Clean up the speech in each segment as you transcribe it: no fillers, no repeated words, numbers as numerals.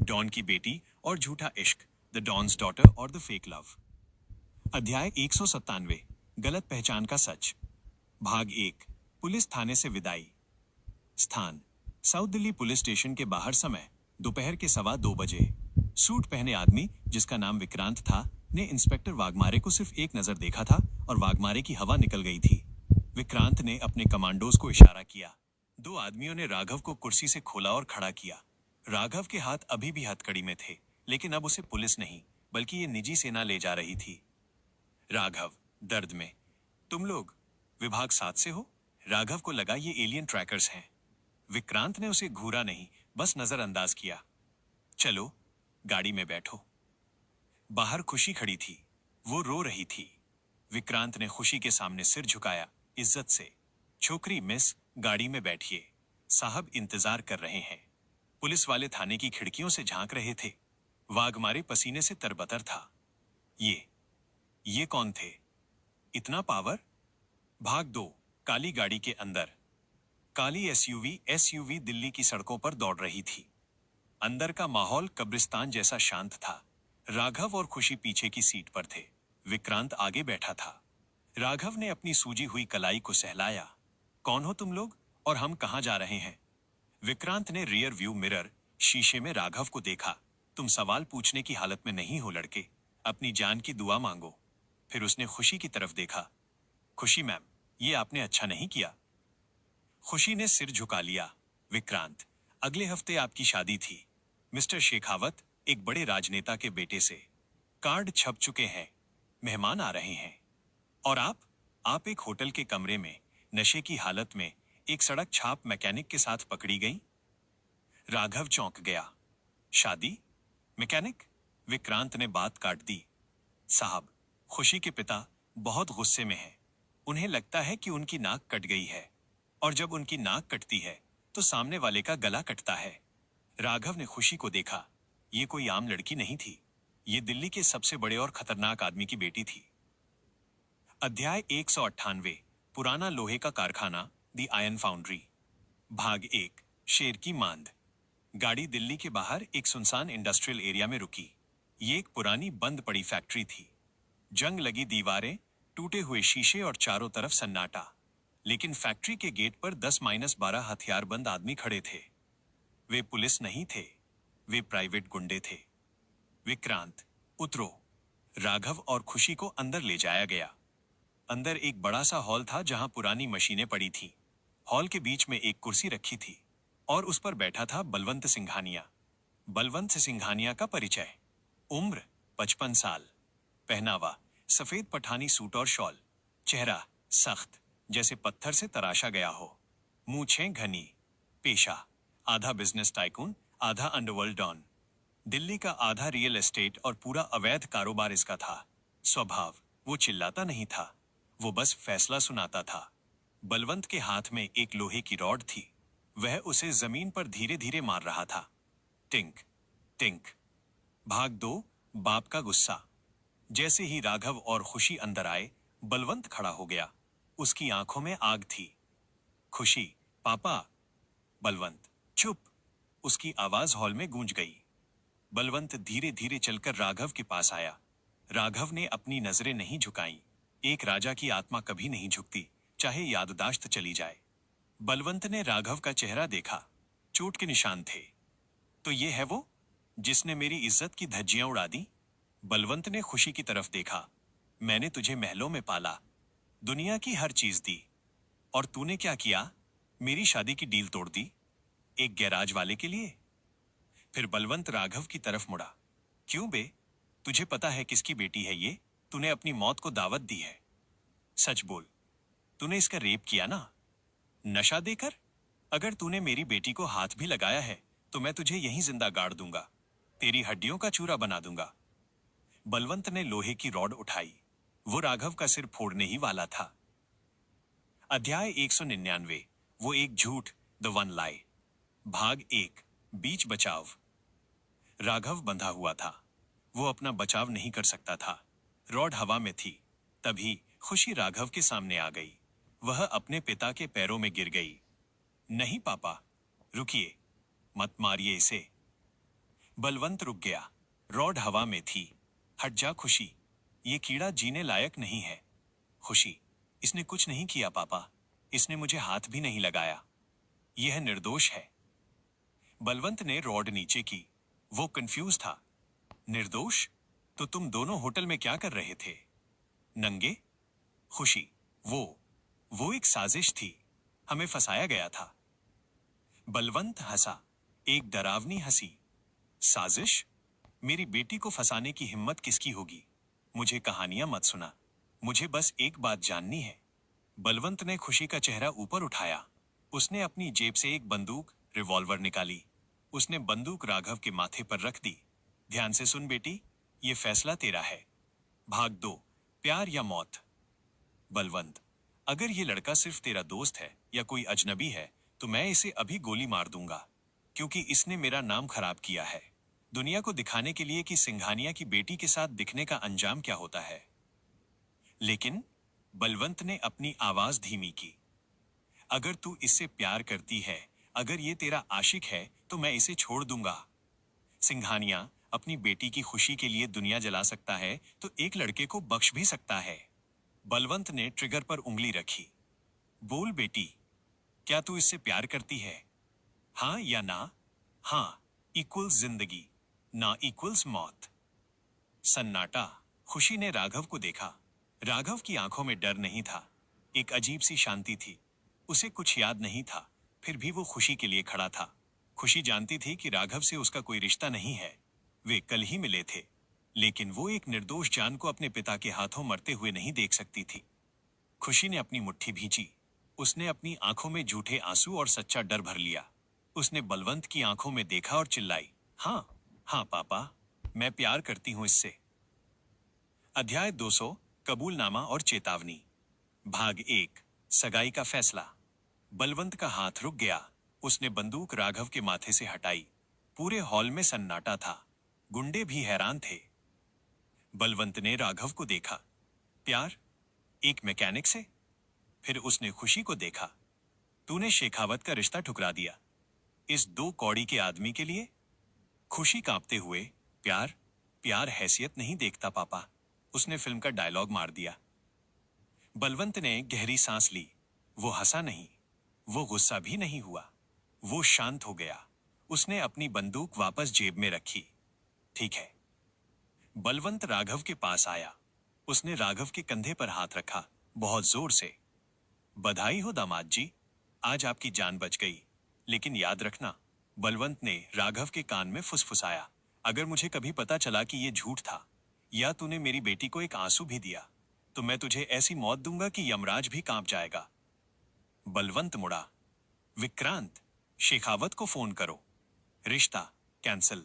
Don की बेटी और झूठा इश्क, द डॉन्स डॉटर और द फेक लव। अध्याय 197, गलत पहचान का सच। भाग 1, पुलिस थाने से विदाई। स्थान, साउथ दिल्ली पुलिस स्टेशन के बाहर। समय, दोपहर के 2:15 सूट पहने आदमी, जिसका नाम विक्रांत था, ने इंस्पेक्टर वाघमारे को सिर्फ एक नजर देखा था और वाघमारे की हवा निकल गई थी। विक्रांत ने अपने कमांडोज को इशारा किया। दो आदमियों ने राघव को कुर्सी से खोला और खड़ा किया। राघव के हाथ अभी भी हथकड़ी में थे, लेकिन अब उसे पुलिस नहीं, बल्कि ये निजी सेना ले जा रही थी। राघव, दर्द में, तुम लोग विभाग 7 से हो? राघव को लगा ये एलियन ट्रैकर्स हैं। विक्रांत ने उसे घूरा नहीं, बस नजरअंदाज किया। चलो, गाड़ी में बैठो। बाहर खुशी खड़ी थी, वो रो रही थी। विक्रांत ने खुशी के सामने सिर झुकाया, इज्जत से। छोकरी मिस, गाड़ी में बैठिए, साहब इंतजार कर रहे हैं। पुलिस वाले थाने की खिड़कियों से झांक रहे थे। वाघमारे पसीने से तरबतर था। ये कौन थे? इतना पावर? भाग 2, काली गाड़ी के अंदर। काली एसयूवी दिल्ली की सड़कों पर दौड़ रही थी। अंदर का माहौल कब्रिस्तान जैसा शांत था। राघव और खुशी पीछे की सीट पर थे। विक्रांत आगे बैठा था। राघव ने अपनी सूजी हुई कलाई को सहलाया। कौन हो तुम लोग और हम कहां जा रहे हैं? विक्रांत ने रियर व्यू मिरर शीशे में राघव को देखा। तुम सवाल पूछने की हालत में नहीं हो लड़के, अपनी जान की दुआ मांगो। फिर उसने खुशी की तरफ देखा। खुशी मैम, ये आपने अच्छा नहीं किया। खुशी ने सिर झुका लिया। विक्रांत, अगले हफ्ते आपकी शादी थी मिस्टर शेखावत, एक बड़े राजनेता के बेटे से। कार्ड छप चुके हैं, मेहमान आ रहे हैं। और आप एक होटल के कमरे में नशे की हालत में एक सड़क छाप मैकेनिक के साथ पकड़ी गई। राघव चौंक गया। शादी? मैकेनिक? विक्रांत ने बात काट दी। साहब, खुशी के पिता बहुत गुस्से में हैं। उन्हें लगता है कि उनकी नाक कट गई है, और जब उनकी नाक कटती है तो सामने वाले का गला कटता है। राघव ने खुशी को देखा। ये कोई आम लड़की नहीं थी, ये दिल्ली के सबसे बड़े और खतरनाक आदमी की बेटी थी। अध्याय 198, पुराना लोहे का कारखाना, द आयरन फाउंड्री। भाग 1, शेर की मांद। गाड़ी दिल्ली के बाहर एक सुनसान इंडस्ट्रियल एरिया में रुकी। ये एक पुरानी बंद पड़ी फैक्ट्री थी। जंग लगी दीवारें, टूटे हुए शीशे और चारों तरफ सन्नाटा। लेकिन फैक्ट्री के गेट पर 10-12 हथियारबंद आदमी खड़े थे। वे पुलिस नहीं थे, वे प्राइवेट गुंडे थे। विक्रांत, उतरो। राघव और खुशी को अंदर ले जाया गया। अंदर एक बड़ा सा हॉल था जहां पुरानी मशीनें पड़ी थीं। हॉल के बीच में एक कुर्सी रखी थी और उस पर बैठा था बलवंत सिंघानिया। बलवंत सिंघानिया का परिचय। उम्र 55 साल। पहनावा सफेद पठानी सूट और शॉल। चेहरा सख्त, जैसे पत्थर से तराशा गया हो। मूंछें घनी। पेशा आधा बिजनेस टाइकून, आधा अंडरवर्ल्ड डॉन। दिल्ली का आधा रियल एस्टेट और पूरा अवैध कारोबार इसका था। स्वभाव, वो चिल्लाता नहीं था, वो बस फैसला सुनाता था। बलवंत के हाथ में एक लोहे की रॉड थी। वह उसे जमीन पर धीरे धीरे मार रहा था। Tank tank. भाग 2, बाप का गुस्सा। जैसे ही राघव और खुशी अंदर आए, बलवंत खड़ा हो गया। उसकी आंखों में आग थी। खुशी, पापा। बलवंत, चुप। उसकी आवाज हॉल में गूंज गई। बलवंत धीरे धीरे चलकर राघव के पास आया। राघव ने अपनी नजरें नहीं झुकाईं। एक राजा की आत्मा कभी नहीं झुकती, चाहे याददाश्त चली जाए। बलवंत ने राघव का चेहरा देखा। चोट के निशान थे। तो ये है वो जिसने मेरी इज्जत की धज्जियां उड़ा दी? बलवंत ने खुशी की तरफ देखा। मैंने तुझे महलों में पाला, दुनिया की हर चीज दी, और तूने क्या किया? मेरी शादी की डील तोड़ दी, एक गैराज वाले के लिए। फिर बलवंत राघव की तरफ मुड़ा। क्यों बे, तुझे पता है किसकी बेटी है ये? तूने अपनी मौत को दावत दी है। सच बोल, तूने इसका रेप किया ना? नशा देकर? अगर तूने मेरी बेटी को हाथ भी लगाया है तो मैं तुझे यहीं जिंदा गाड़ दूंगा, तेरी हड्डियों का चूरा बना दूंगा। बलवंत ने लोहे की रॉड उठाई। वो राघव का सिर फोड़ने ही वाला था। अध्याय 199, वो एक झूठ, द वन लाई। भाग 1, बीच बचाव। राघव बंधा हुआ था। वो अपना बचाव नहीं कर सकता था। रॉड हवा में थी। तभी खुशी राघव के सामने आ गई। वह अपने पिता के पैरों में गिर गई। नहीं पापा, रुकिए, मत मारिए इसे। बलवंत रुक गया। रॉड हवा में थी। हट जा खुशी, ये कीड़ा जीने लायक नहीं है। खुशी, इसने कुछ नहीं किया पापा, इसने मुझे हाथ भी नहीं लगाया, यह निर्दोष है। बलवंत ने रॉड नीचे की। वो कंफ्यूज था। निर्दोष? तो तुम दोनों होटल में क्या कर रहे थे? नंगे? खुशी, वो एक साजिश थी, हमें फंसाया गया था। बलवंत हंसा, एक डरावनी हंसी। साजिश? मेरी बेटी को फंसाने की हिम्मत किसकी होगी? मुझे कहानियां मत सुना, मुझे बस एक बात जाननी है। बलवंत ने खुशी का चेहरा ऊपर उठाया। उसने अपनी जेब से एक बंदूक, रिवॉल्वर निकाली। उसने बंदूक राघव के माथे पर रख दी। ध्यान से सुन बेटी, ये फैसला तेरा है। भाग दो, प्यार या मौत। बलवंत, अगर ये लड़का सिर्फ तेरा दोस्त है या कोई अजनबी है तो मैं इसे अभी गोली मार दूंगा, क्योंकि इसने मेरा नाम खराब किया है, दुनिया को दिखाने के लिए कि सिंघानिया की बेटी के साथ दिखने का अंजाम क्या होता है। लेकिन बलवंत ने अपनी आवाज धीमी की। अगर तू इससे प्यार करती है, अगर ये तेरा आशिक है तो मैं इसे छोड़ दूंगा। सिंघानिया अपनी बेटी की खुशी के लिए दुनिया जला सकता है तो एक लड़के को बख्श भी सकता है। बलवंत ने ट्रिगर पर उंगली रखी। बोल बेटी, क्या तू इससे प्यार करती है? हाँ या ना? हाँ इक्वल्स जिंदगी, ना इक्वल्स मौत। सन्नाटा। खुशी ने राघव को देखा। राघव की आंखों में डर नहीं था, एक अजीब सी शांति थी। उसे कुछ याद नहीं था, फिर भी वो खुशी के लिए खड़ा था। खुशी जानती थी कि राघव से उसका कोई रिश्ता नहीं है, वे कल ही मिले थे, लेकिन वो एक निर्दोष जान को अपने पिता के हाथों मरते हुए नहीं देख सकती थी। खुशी ने अपनी मुट्ठी भींची। उसने अपनी आंखों में झूठे आंसू और सच्चा डर भर लिया। उसने बलवंत की आंखों में देखा और चिल्लाई, हाँ हाँ पापा, मैं प्यार करती हूं इससे। अध्याय 200, कबूलनामा और चेतावनी। भाग 1, सगाई का फैसला। बलवंत का हाथ रुक गया। उसने बंदूक राघव के माथे से हटाई। पूरे हॉल में सन्नाटा था। गुंडे भी हैरान थे। बलवंत ने राघव को देखा। प्यार? एक मैकेनिक से? फिर उसने खुशी को देखा। तूने शेखावत का रिश्ता ठुकरा दिया, इस 2 कौड़ी के आदमी के लिए? खुशी कांपते हुए, प्यार? प्यार हैसियत नहीं देखता पापा, उसने फिल्म का डायलॉग मार दिया। बलवंत ने गहरी सांस ली। वो हंसा नहीं, वो गुस्सा भी नहीं हुआ, वो शांत हो गया। उसने अपनी बंदूक वापस जेब में रखी। ठीक है। बलवंत राघव के पास आया। उसने राघव के कंधे पर हाथ रखा, बहुत जोर से। बधाई हो दामाद जी, आज आपकी जान बच गई। लेकिन याद रखना, बलवंत ने राघव के कान में फुसफुसाया, अगर मुझे कभी पता चला कि ये झूठ था या तूने मेरी बेटी को एक आंसू भी दिया तो मैं तुझे ऐसी मौत दूंगा कि यमराज भी कांप जाएगा। बलवंत मुड़ा। विक्रांत, शेखावत को फोन करो, रिश्ता कैंसिल,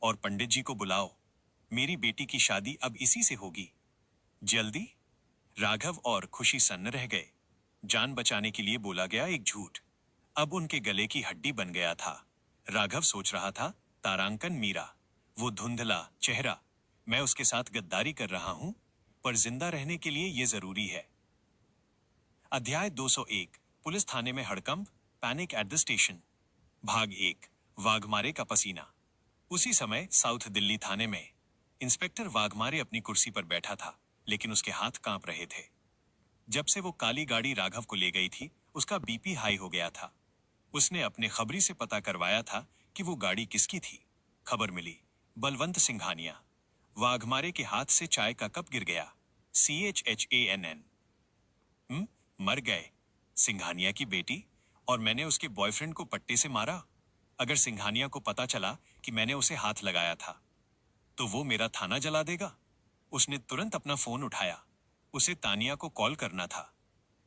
और पंडित जी को बुलाओ, मेरी बेटी की शादी अब इसी से होगी। जल्दी। राघव और खुशी सन्न रह गए। जान बचाने के लिए बोला गया एक झूठ अब उनके गले की हड्डी बन गया था। राघव सोच रहा था, तारांकन मीरा, वो धुंधला चेहरा, मैं उसके साथ गद्दारी कर रहा हूं, पर जिंदा रहने के लिए यह जरूरी है। अध्याय 201, पुलिस थाने में हड़कंप, पैनिक एट द स्टेशन। भाग 1, वाघमारे का पसीना। उसी समय साउथ दिल्ली थाने में इंस्पेक्टर वाघमारे अपनी कुर्सी पर बैठा था, लेकिन उसके हाथ कांप रहे थे। जब से वो काली गाड़ी राघव को ले गई थी, उसका बीपी हाई हो गया था। उसने अपने खबरी से पता करवाया था कि वो गाड़ी किसकी थी। खबर मिली, बलवंत सिंघानिया। वाघमारे के हाथ से चाय का कप गिर गया। CHHANN। मर गए? सिंघानिया की बेटी, और मैंने उसके बॉयफ्रेंड को पट्टे से मारा। अगर सिंघानिया को पता चला कि मैंने उसे हाथ लगाया था तो वो मेरा थाना जला देगा। उसने तुरंत अपना फोन उठाया। उसे तानिया को कॉल करना था।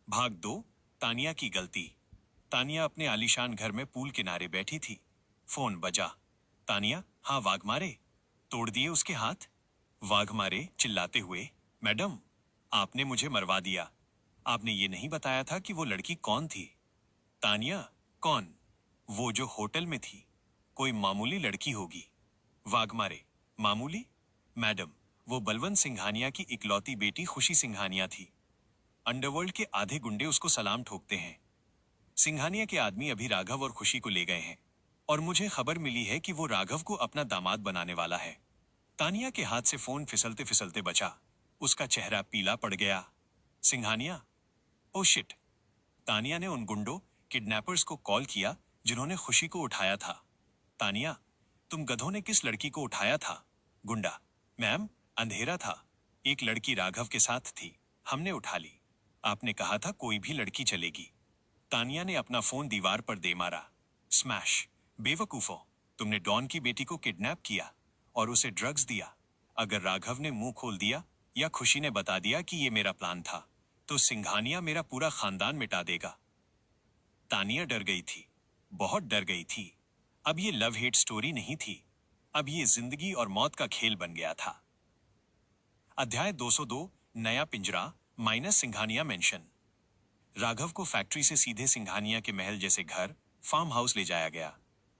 भाग 2, तानिया की गलती। तानिया अपने आलीशान घर में पूल किनारे बैठी थी। फोन बजा। तानिया, हाँ वाघमारे, तोड़ दिए उसके हाथ? वाघमारे चिल्लाते हुए, मैडम, आपने मुझे मरवा दिया। आपने ये नहीं बताया था कि वो लड़की कौन थी। तानिया, कौन? वो जो होटल में थी, कोई मामूली लड़की होगी। वाघमारे, मामूली? मैडम, वो बलवंत सिंघानिया की इकलौती बेटी खुशी सिंघानिया थी। अंडरवर्ल्ड के आधे गुंडे उसको सलाम ठोकते हैं। सिंघानिया के आदमी अभी राघव और खुशी को ले गए हैं। और मुझे खबर मिली है कि वो राघव को अपना दामाद बनाने वाला है। तानिया के हाथ से फोन फिसलते फिसलते बचा। उसका चेहरा पीला पड़ गया। Singhania, oh shit. तानिया ने उन गुंडों, किडनैपर्स को कॉल किया जिन्होंने खुशी को उठाया था। तानिया, तुम गधों ने किस लड़की को उठाया था? गुंडा, मैम, अंधेरा था, एक लड़की राघव के साथ थी, हमने उठा ली। आपने कहा था कोई भी लड़की चलेगी। तानिया ने अपना फोन दीवार पर दे मारा। स्मैश। बेवकूफो, तुमने डॉन की बेटी को किडनैप किया और उसे ड्रग्स दिया। अगर राघव ने मुंह खोल दिया या खुशी ने बता दिया कि ये मेरा प्लान था, तो सिंघानिया मेरा पूरा खानदान मिटा देगा। तानिया डर गई थी, बहुत डर गई थी। अब ये लव हेट स्टोरी नहीं थी, अब ये जिंदगी और मौत का खेल बन गया था। अध्याय 202, नया पिंजरा माइनस सिंघानिया मेंशन। राघव को फैक्ट्री से सीधे सिंघानिया के महल जैसे घर, फार्म हाउस ले जाया गया।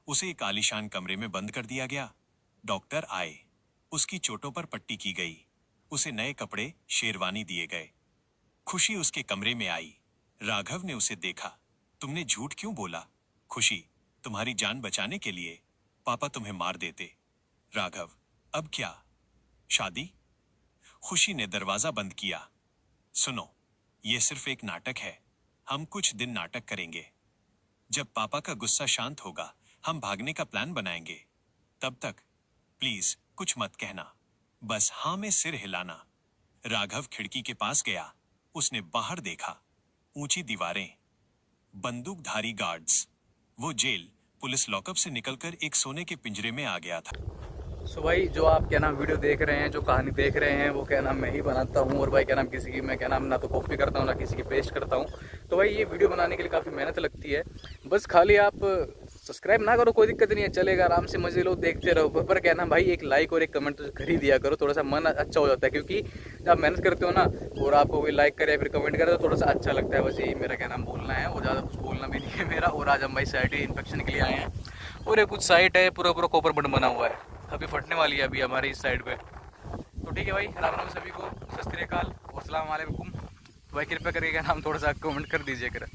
उसे एक आलीशान कमरे में बंद कर दिया गया। डॉक्टर आए, उसकी चोटों पर पट्टी की गई, उसे नए कपड़े, शेरवानी दिए गए। खुशी उसके कमरे में आई। राघव ने उसे देखा। तुमने झूठ क्यों बोला? खुशी, तुम्हारी जान बचाने के लिए। पापा तुम्हें मार देते। राघव, अब क्या? शादी? खुशी ने दरवाजा बंद किया। सुनो, यह सिर्फ एक नाटक है। हम कुछ दिन नाटक करेंगे। जब पापा का गुस्सा शांत होगा, हम भागने का प्लान बनाएंगे। तब तक प्लीज कुछ मत कहना, बस हाँ में सिर हिलाना। राघव खिड़की के पास गया। उसने बाहर देखा। ऊंची दीवारें, बंदूकधारी गार्ड्स। वो जेल, पुलिस लॉकअप से निकलकर एक सोने के पिंजरे में आ गया था। सो भाई, जो आप क्या नाम वीडियो देख रहे हैं, जो कहानी देख रहे हैं, वो क्या नाम मैं ही बनाता हूँ। और भाई क्या नाम किसी की मैं क्या नाम ना तो कॉपी करता हूँ ना किसी की पेस्ट करता हूँ। तो भाई ये वीडियो बनाने के लिए काफ़ी मेहनत लगती है। बस खाली आप सब्सक्राइब ना करो कोई दिक्कत नहीं है, चलेगा, आराम से मजे लो, देखते रहो। पर क्या ना भाई, एक लाइक और एक कमेंट तो कर ही दिया करो, थोड़ा सा मन अच्छा हो जाता है। क्योंकि जब आप मेहनत करते हो ना और आपको कोई लाइक करे फिर कमेंट करे तो थोड़ा सा अच्छा लगता है। बस यही मेरा क्या नाम बोलना है, और ज़्यादा कुछ बोलना भी नहीं है मेरा। और आज हम भाई साइट इंस्पेक्शन के लिए आए हैं और ये कुछ साइट है पूरा पूरा कॉपर बटन बना हुआ है, अभी फटने वाली है अभी हमारी इस साइड पे। तो ठीक है भाई, राम राम सभी को, सत श्री अकाल और अस्सलाम वालेकुम। भाई कृपया करके क्या नाम थोड़ा सा कमेंट कर दीजिए कर।